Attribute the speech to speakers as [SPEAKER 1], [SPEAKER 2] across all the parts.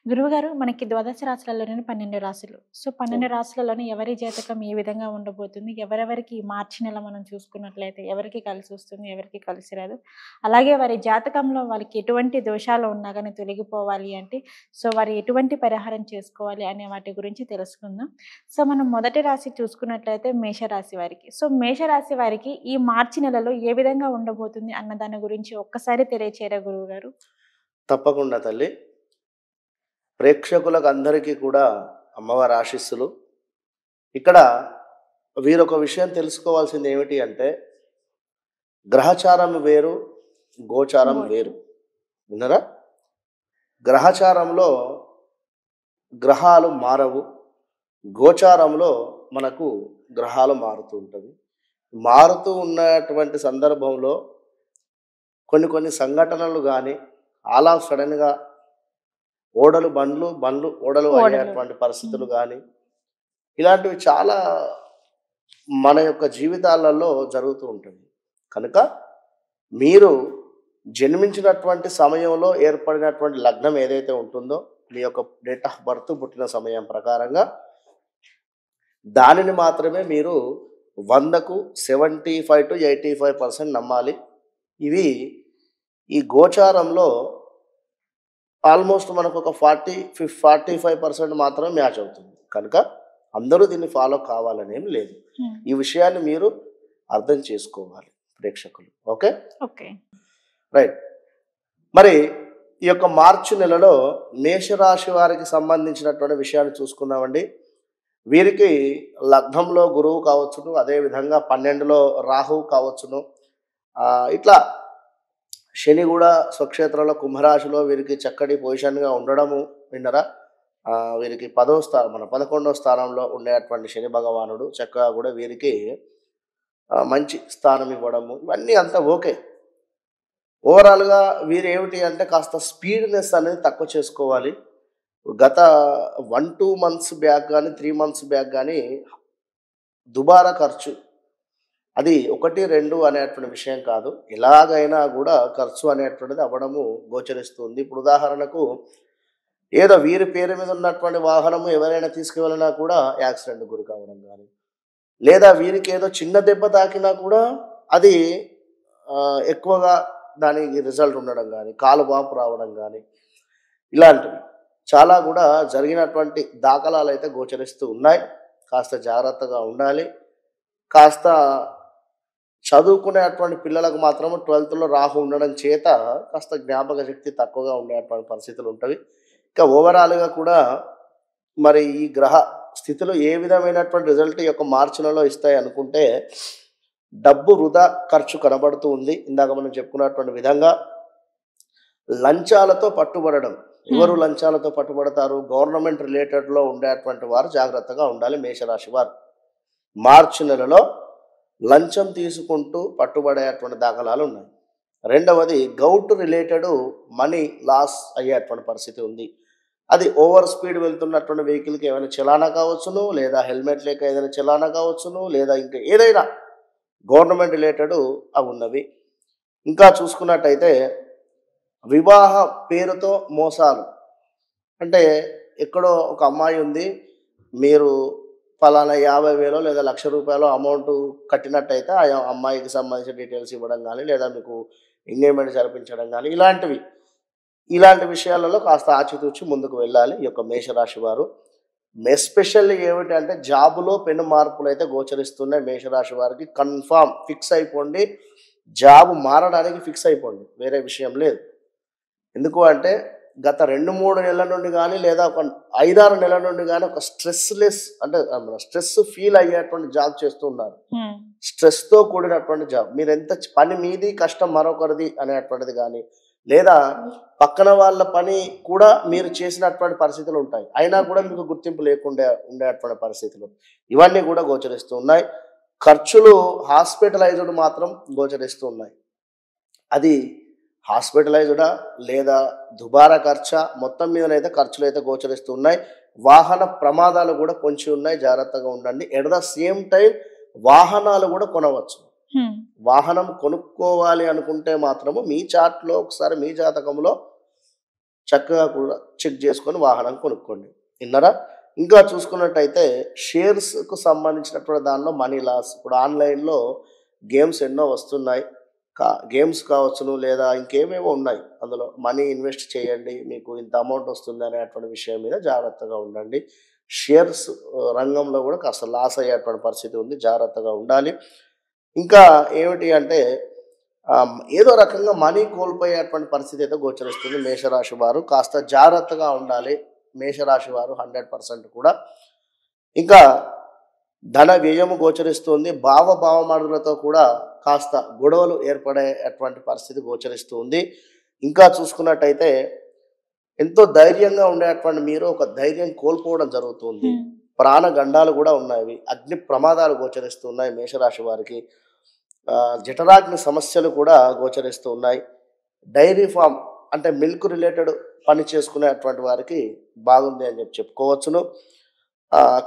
[SPEAKER 1] గురువుగారు మనకి ద్వాదశ రాశులలోనే 12 రాశులు. సో, 12
[SPEAKER 2] అవును.
[SPEAKER 1] రాశులలోని ఎవరి జాతకం ఏ విధంగా ఉండబోతుంది? ఎవరెవరికి ఈ మార్చి నెల మనం చూసుకున్నట్లయితే ఎవరికి కలిసొస్తుంది? ఎవరికి కలిసి రాదు? అలాగే వారి జాతకంలో వాళ్ళకి ఎటువంటి దోషాలు ఉన్నా గాని తొలగిపోవాలి అంటే, సో, వారు ఎటువంటి పరిహారం చేసుకోవాలి అనే వాటి గురించి తెలుసుకుందాం. సో, మనం మొదటి రాశి చూసుకున్నట్లయితే మేషరాశి వారికి. సో, మేషరాశి వారికి ఈ మార్చి నెలలో ఏ విధంగా ఉండబోతుంది అన్న దాని గురించి ఒక్కసారి తెలియచేయరా గురువుగారు?
[SPEAKER 2] తప్పకుండా తల్లి. ప్రేక్షకులకు అందరికీ కూడా అమ్మవారి ఆశీస్సులు. ఇక్కడ వీరొక విషయం తెలుసుకోవాల్సింది ఏమిటి అంటే, గ్రహచారం వేరు, గోచారం వేరు.
[SPEAKER 1] గోచరం.
[SPEAKER 2] విన్నరా? గ్రహచారంలో గ్రహాలు మారవు. గోచారంలో మనకు గ్రహాలు మారుతూ ఉంటవి. మారుతూ ఉన్నటువంటి సందర్భంలో కొన్ని కొన్ని సంఘటనలు గానీ, ఆల్ ఆఫ్ సడెన్‌గా ఓడలు బండ్లు, బండ్లు ఓడలు
[SPEAKER 1] ఓడలు.
[SPEAKER 2] అయ్యేటువంటి పరిస్థితులు
[SPEAKER 1] హ్మ్.
[SPEAKER 2] గానీ, ఇలాంటివి చాలా మన యొక్క జీవితాలలో జరుగుతూ ఉంటుంది. కనుక మీరు జన్మించినటువంటి సమయంలో ఏర్పడినటువంటి లగ్నం ఏదైతే ఉంటుందో, మీ యొక్క డేట్ ఆఫ్ బర్త్ పుట్టిన సమయం ప్రకారంగా దానిని మాత్రమే మీరు 100కు 75-85% నమ్మాలి. ఇవి ఈ గోచారంలో ఆల్మోస్ట్ మనకొక 45% మాత్రమే మ్యాచ్ అవుతుంది. కనుక అందరూ దీన్ని ఫాలో కావాలనేం లేదు.
[SPEAKER 1] హ్మ్.
[SPEAKER 2] ఈ విషయాన్ని మీరు అర్థం చేసుకోవాలి ప్రేక్షకులు. ఓకే.
[SPEAKER 1] ఓకే.
[SPEAKER 2] రైట్. మరి ఈ యొక్క మార్చి నెలలో మేషరాశి వారికి సంబంధించినటువంటి విషయాన్ని చూసుకుందామండి. వీరికి లగ్నంలో గురువు కావచ్చును, అదేవిధంగా 12లో రాహువు కావచ్చును. ఇట్లా శని కూడా స్వక్షేత్రంలో కుంభరాశిలో వీరికి చక్కటి పొజిషన్‌గా ఉండడము విన్నరా? వీరికి 10వ స్థానం మన 11వ స్థానంలో ఉండేటువంటి శని భగవానుడు చక్కగా కూడా వీరికి మంచి స్థానం ఇవ్వడము ఇవన్నీ అంతా ఓకే. ఓవరాల్‌గా వీరేమిటి అంటే కాస్త స్పీడ్‌నెస్ అనేది తక్కువ చేసుకోవాలి. గత 1, 2 మంత్స్ బ్యాక్ గాని, 3 మంత్స్ బ్యాక్ గాని దుబారా ఖర్చు అది 1, 2 అనేటువంటి విషయం కాదు. ఎలాగైనా గూడా ఖర్చు అనేటువంటిది అవ్వడము గోచరిస్తుంది. ఇప్పుడు ఉదాహరణకు ఏదో వీరి పేరు మీద ఉన్నటువంటి వాహనము ఎవరైనా తీసుకువెళ్ళినా కూడా యాక్సిడెంట్‌కి గురి కావడం గాని, లేదా వీరికేదో చిన్న దెబ్బ తాకినా కూడా అది ఎక్కువగా దానికి రిజల్ట్ ఉండడం గాని, కాలు వాపు రావడం గాని, ఇలాంటివి చాలా గూడా జరిగినటువంటి దాఖలాలైతే గోచరిస్తూ ఉన్నాయి. కాస్త జాగ్రత్తగా ఉండాలి. కాస్త చదువుకునేటువంటి పిల్లలకు మాత్రం 12థ్‌లో రాహు ఉండడం చేత కాస్త జ్ఞాపక శక్తి తక్కువగా ఉండేటువంటి పరిస్థితులుంటవి. ఇంకా ఓవరాల్‌గా కూడా మరి ఈ గ్రహ స్థితులు ఏ విధమైనటువంటి రిజల్ట్ ఈ యొక్క మార్చి నెలలో ఇస్తాయి అనుకుంటే, డబ్బు వృధా ఖర్చు కనబడుతూ ఉంది. ఇందాక మనం చెప్పుకున్నటువంటి విధంగా లంచాలతో పట్టుబడడం. ఎవరు
[SPEAKER 1] హ్మ్.
[SPEAKER 2] లంచాలతో పట్టుబడతారు? గవర్నమెంట్ రిలేటెడ్‌లో ఉండేటువంటి వారు జాగ్రత్తగా ఉండాలి మేషరాశి వారు. మార్చి నెలలో లంచం తీసుకుంటూ పట్టుబడేటువంటి దాఖలాలున్నాయి. రెండవది గౌట్ రిలేటెడ్ మనీ లాస్ అయ్యేటువంటి పరిస్థితి ఉంది. అది ఓవర్ స్పీడ్ వెళ్తున్నటువంటి వెహికల్‌కి ఏమైనా చలానా కావచ్చును, లేదా హెల్మెట్ లేక ఏదైనా చలానా కావచ్చును, లేదా ఇంకా ఏదైనా గవర్నమెంట్ రిలేటెడ్ అవున్నవి. ఇంకా చూసుకున్నట్టయితే వివాహ పేరుతో మోసాలు. అంటే ఎక్కడో ఒక అమ్మాయి ఉంది. మీరు పలానా 50,000 లేదా రూ. 1,00,000 అమౌంట్ కట్టినట్టయితే ఆ అమ్మాయికి సంబంధించిన డీటెయిల్స్ ఇవ్వడం గానీ, లేదా మీకు ఎంగేజ్‌మెంట్ జరిపించడం గానీ, ఇలాంటి విషయాలలో కాస్త ఆచితూచి ముందుకు వెళ్ళాలి ఈ యొక్క మేషరాశి వారు. ఎస్పెషల్లీ ఏమిటంటే జాబ్‌లో పెను మార్పులైతే గోచరిస్తున్నాయి మేషరాశి వారికి. కన్ఫర్మ్ ఫిక్స్ అయిపోండి. జాబ్ మారడానికి ఫిక్స్ అయిపోండి. వేరే విషయం లేదు. ఎందుకు అంటే గత 2, 3 నెలల నుండి గానీ, లేదా ఒక 5, 6 నెలల నుండి గానీ ఒక స్ట్రెస్‌లెస్ అంటే స్ట్రెస్ ఫీల్ అయ్యేటువంటి జాబ్ చేస్తూ ఉన్నారు.
[SPEAKER 1] హ్మ్.
[SPEAKER 2] స్ట్రెస్‌తో కూడినటువంటి జాబ్. మీరెంత పని మీది, కష్టం మరొకరిది అనేటువంటిది గానీ, లేదా పక్కన వాళ్ళ పని కూడా మీరు చేసినటువంటి పరిస్థితులుంటాయి. అయినా కూడా
[SPEAKER 1] ఓకే.
[SPEAKER 2] మీకు గుర్తింపు లేకుండా ఉండేటువంటి పరిస్థితులు. ఇవన్నీ కూడా గోచరిస్తూ ఉన్నాయి. ఖర్చులు హాస్పిటలైజ్డ్ మాత్రం గోచరిస్తూ ఉన్నాయి. అది హాస్పిటలైజ్డా? లేదా దుబారా ఖర్చా? మొత్తం మీదనైతే ఖర్చులైతే గోచరిస్తూ ఉన్నాయి. వాహన ప్రమాదాలు గూడా పొంచి ఉన్నాయి. జాగ్రత్తగా ఉండండి. ఎట్ ద సేమ్ టైమ్ వాహనాలు గూడా కొనవచ్చు.
[SPEAKER 1] హ్మ్.
[SPEAKER 2] వాహనం కొనుక్కోవాలి అనుకుంటే మాత్రము మీ చార్ట్‌లో ఒకసారి మీ జాతకంలో చక్కగా కూడా చెక్ చేసుకొని వాహనం కొనుక్కోండి. విన్నారా? ఇంకా చూసుకున్నట్టయితే షేర్స్‌కు సంబంధించినటువంటి దానిలో మనీ లాస్. ఇప్పుడు ఆన్‌లైన్‌లో గేమ్స్ ఎన్నో వస్తున్నాయి. గేమ్స్ కావచ్చును లేదా ఇంకేవేవో ఉన్నాయి. అందులో మనీ ఇన్వెస్ట్ చేయండి. మీకు ఇంత అమౌంట్ వస్తుంది అనేటువంటి విషయం మీద జాగ్రత్తగా ఉండండి. షేర్స్ రంగంలో కూడా కాస్త లాస్ అయ్యేటువంటి పరిస్థితి ఉంది. జాగ్రత్తగా ఉండాలి. ఇంకా ఏమిటి అంటే ఏదో రకంగా మనీ కోల్పోయేటువంటి పరిస్థితి అయితే గోచరిస్తుంది మేషరాశి వారు. కాస్త జాగ్రత్తగా ఉండాలి మేషరాశి వారు 100% కూడా. ఇంకా ధన వ్యయము గోచరిస్తుంది. భావమాడులతో కూడా కాస్త గొడవలు ఏర్పడేటువంటి పరిస్థితి గోచరిస్తుంది. ఇంకా చూసుకున్నట్టయితే ఎంతో ధైర్యంగా ఉండేటువంటి మీరు ఒక ధైర్యం కోల్పోవడం జరుగుతుంది.
[SPEAKER 1] హ్మ్.
[SPEAKER 2] ప్రాణగండాలు కూడా ఉన్నాయి. అగ్ని ప్రమాదాలు గోచరిస్తున్నాయి మేషరాశి వారికి. జఠరాగ్ని సమస్యలు కూడా గోచరిస్తూ ఉన్నాయి. డైరీ ఫార్మ్ అంటే మిల్క్ రిలేటెడ్ పని చేసుకునేటువంటి వారికి బాగుంది అని చెప్పుకోవచ్చును.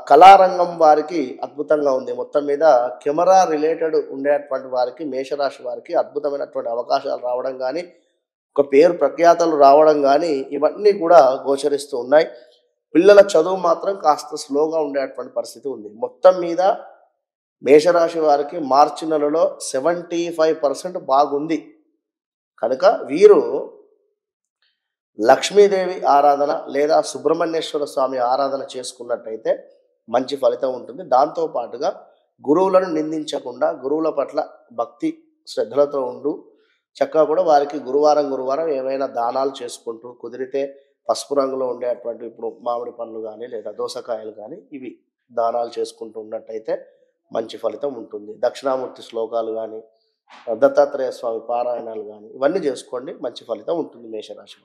[SPEAKER 2] కళారంగం వారికి అద్భుతంగా ఉంది. మొత్తం మీద కెమెరా రిలేటెడ్ ఉండేటువంటి వారికి మేషరాశి వారికి అద్భుతమైనటువంటి అవకాశాలు రావడం కానీ, ఒక పేరు ప్రఖ్యాతలు రావడం కానీ ఇవన్నీ కూడా గోచరిస్తూ ఉన్నాయి. పిల్లల చదువు మాత్రం కాస్త స్లోగా ఉండేటువంటి పరిస్థితి ఉంది. మొత్తం మీద మేషరాశి వారికి మార్చి నెలలో 75% బాగుంది. కనుక వీరు లక్ష్మీదేవి ఆరాధన లేదా సుబ్రహ్మణ్యేశ్వర స్వామి ఆరాధన చేసుకున్నట్టయితే మంచి ఫలితం ఉంటుంది. దాంతో పాటుగా గురువులను నిందించకుండా గురువుల పట్ల భక్తి శ్రద్ధలతో ఉండు చక్కగా కూడా వారికి గురువారం ఏమైనా దానాలు చేసుకుంటూ కుదిరితే పసుపు రంగులో ఉండేటువంటి ఇప్పుడు మామిడి పండ్లు కానీ లేదా దోసకాయలు కానీ ఇవి దానాలు చేసుకుంటూ ఉన్నట్టయితే మంచి ఫలితం ఉంటుంది. దక్షిణామూర్తి శ్లోకాలు కానీ దత్తాత్రేయ స్వామి పారాయణాలు కానీ ఇవన్నీ చేసుకోండి. మంచి ఫలితం ఉంటుంది మేషరాశి.